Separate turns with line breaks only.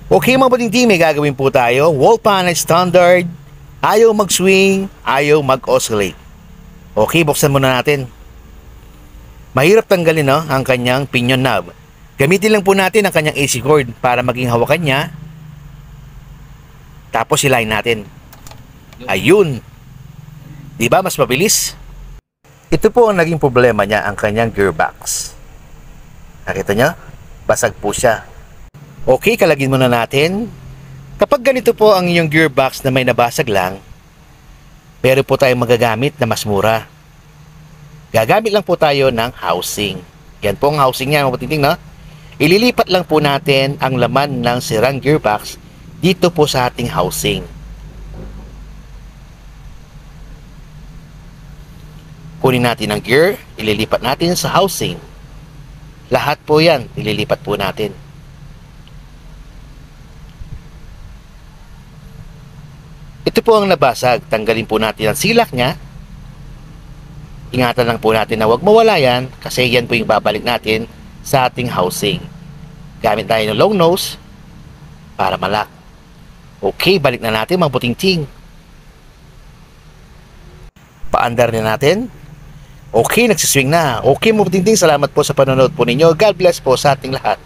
Okay mga patingting, may gagawin po tayo. Wall panel standard, ayaw mag-swing, ayaw mag-oscillate. Okay, buksan muna natin. Mahirap tanggalin ang kanyang pinion knob. Gamitin lang po natin ang kanyang AC cord para maging hawakan niya. Tapos hilahin natin. Ayun. Diba mas mabilis? Ito po ang naging problema niya, ang kanyang gearbox. Nakita niyo? Basag po siya. Okay, kalagin muna natin. Kapag ganito po ang inyong gearbox na may nabasag lang, meron po tayong magagamit na mas mura. Gagamit lang po tayo ng housing. Yan po ang housing niya, mga patiting, no? Ililipat lang po natin ang laman ng sirang gearbox dito po sa ating housing. Kunin natin ang gear, ililipat natin sa housing. Lahat po yan, ililipat po natin. Ito po ang nabasag. Tanggalin po natin ang silak niya. Ingatan lang po natin na huwag mawala yan kasi yan po yung babalik natin sa ating housing. Gamit tayo ng long nose para malak. Okay, balik na natin mga puting-ting. Paandar na natin. Okay, nagsiswing na. Okay mga puting-ting, salamat po sa panonood po ninyo. God bless po sa ating lahat.